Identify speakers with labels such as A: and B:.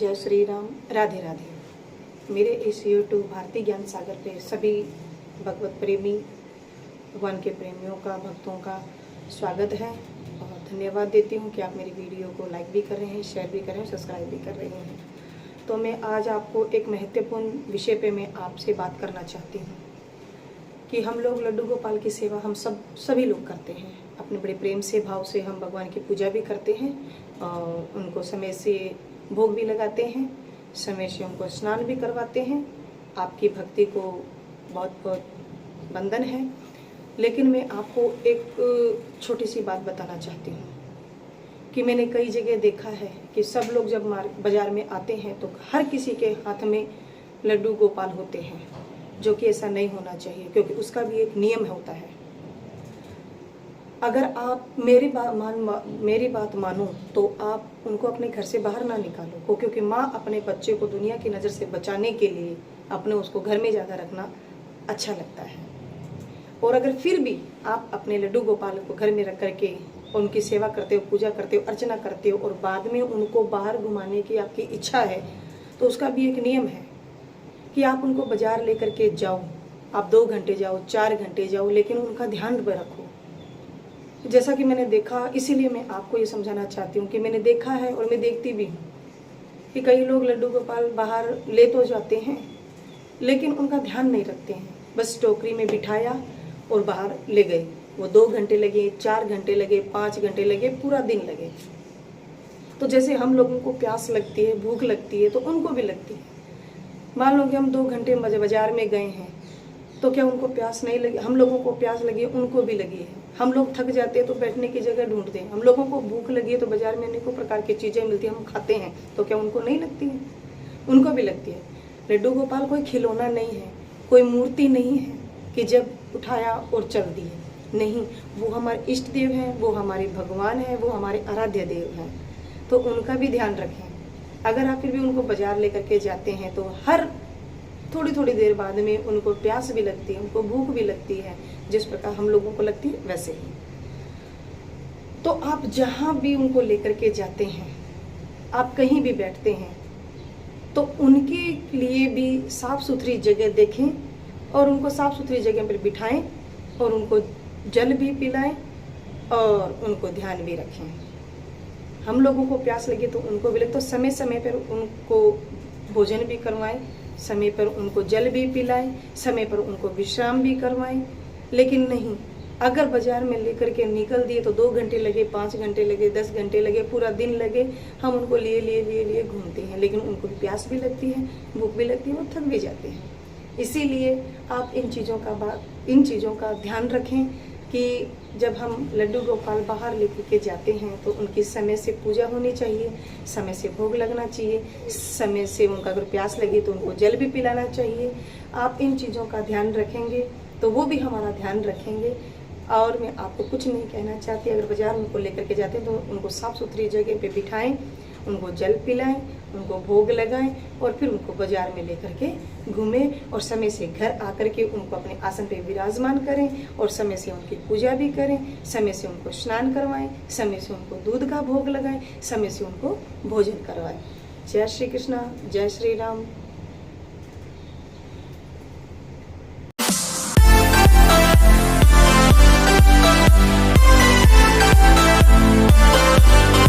A: जय श्री राम, राधे राधे। मेरे इस यूट्यूब भारतीय ज्ञान सागर पे सभी भगवत प्रेमी, भगवान के प्रेमियों का, भक्तों का स्वागत है और धन्यवाद देती हूँ कि आप मेरी वीडियो को लाइक भी कर रहे हैं, शेयर भी कर रहे हैं, सब्सक्राइब भी कर रहे हैं। तो मैं आज आपको एक महत्वपूर्ण विषय पे मैं आपसे बात करना चाहती हूँ कि हम लोग लड्डू गोपाल की सेवा हम सभी लोग करते हैं। अपने बड़े प्रेम से, भाव से हम भगवान की पूजा भी करते हैं और उनको समय से भोग भी लगाते हैं, समय से उनको स्नान भी करवाते हैं। आपकी भक्ति को बहुत बहुत वंदन है। लेकिन मैं आपको एक छोटी सी बात बताना चाहती हूँ कि मैंने कई जगह देखा है कि सब लोग जब बाज़ार में आते हैं तो हर किसी के हाथ में लड्डू गोपाल होते हैं, जो कि ऐसा नहीं होना चाहिए, क्योंकि उसका भी एक नियम होता है। अगर आप मेरी बात मानो तो आप उनको अपने घर से बाहर ना निकालो, क्योंकि माँ अपने बच्चे को दुनिया की नज़र से बचाने के लिए अपने उसको घर में ज़्यादा रखना अच्छा लगता है। और अगर फिर भी आप अपने लड्डू गोपाल को घर में रख करके उनकी सेवा करते हो, पूजा करते हो, अर्चना करते हो और बाद में उनको बाहर घुमाने की आपकी इच्छा है, तो उसका भी एक नियम है कि आप उनको बाजार लेकर के जाओ। आप 2 घंटे जाओ, 4 घंटे जाओ, लेकिन उनका ध्यान रखो। जैसा कि मैंने देखा, इसीलिए मैं आपको ये समझाना चाहती हूँ कि मैंने देखा है और मैं देखती भी हूँ कि कई लोग लड्डू गोपाल बाहर ले तो जाते हैं लेकिन उनका ध्यान नहीं रखते हैं। बस टोकरी में बिठाया और बाहर ले गए। वो 2 घंटे लगे, 4 घंटे लगे, 5 घंटे लगे, पूरा दिन लगे। तो जैसे हम लोगों को प्यास लगती है, भूख लगती है, तो उनको भी लगती है। मान लो कि हम 2 घंटे बाजार में गए हैं, तो क्या उनको प्यास नहीं लगी? हम लोगों को प्यास लगी, उनको भी लगी है। हम लोग थक जाते हैं तो बैठने की जगह ढूंढते हैं। हम लोगों को भूख लगी है तो बाजार में अनेकों प्रकार की चीज़ें मिलती हैं, हम खाते हैं, तो क्या उनको नहीं लगती है? उनको भी लगती है। लड्डू गोपाल कोई खिलौना नहीं है, कोई मूर्ति नहीं है कि जब उठाया और चल दिए। नहीं, वो हमारे इष्ट देव हैं, वो हमारे भगवान हैं, वो हमारे आराध्य देव हैं। तो उनका भी ध्यान रखें। अगर आप फिर भी उनको बाजार लेकर के जाते हैं तो हर थोड़ी थोड़ी देर बाद में उनको प्यास भी लगती है, उनको भूख भी लगती है, जिस प्रकार हम लोगों को लगती है वैसे ही। तो आप जहाँ भी उनको लेकर के जाते हैं, आप कहीं भी बैठते हैं, तो उनके लिए भी साफ सुथरी जगह देखें और उनको साफ सुथरी जगह पर बिठाएं और उनको जल भी पिलाएं और उनको ध्यान भी रखें। हम लोगों को प्यास लगे तो उनको भी लगे, तो समय समय पर उनको भोजन भी करवाएं, समय पर उनको जल भी पिलाएं, समय पर उनको विश्राम भी करवाएं। लेकिन नहीं, अगर बाजार में लेकर के निकल दिए तो 2 घंटे लगे, 5 घंटे लगे, 10 घंटे लगे, पूरा दिन लगे, हम उनको लिए घूमते हैं। लेकिन उनको भी प्यास भी लगती है, भूख भी लगती है, वो थक भी जाते हैं। इसीलिए आप इन चीज़ों का ध्यान रखें कि जब हम लड्डू गोपाल बाहर लेकर के जाते हैं तो उनकी समय से पूजा होनी चाहिए, समय से भोग लगना चाहिए, समय से उनका अगर प्यास लगे तो उनको जल भी पिलाना चाहिए। आप इन चीज़ों का ध्यान रखेंगे तो वो भी हमारा ध्यान रखेंगे। और मैं आपको कुछ नहीं कहना चाहती, अगर बाजार उनको लेकर के जाते हैं तो उनको साफ़ सुथरी जगह पे बिठाएं, उनको जल पिलाएं, उनको भोग लगाएं और फिर उनको बाजार में लेकर के घूमें और समय से घर आकर के उनको अपने आसन पे विराजमान करें और समय से उनकी पूजा भी करें, समय से उनको स्नान करवाएं, समय से उनको दूध का भोग लगाएं, समय से उनको भोजन करवाएं। जय श्री कृष्णा, जय श्री राम।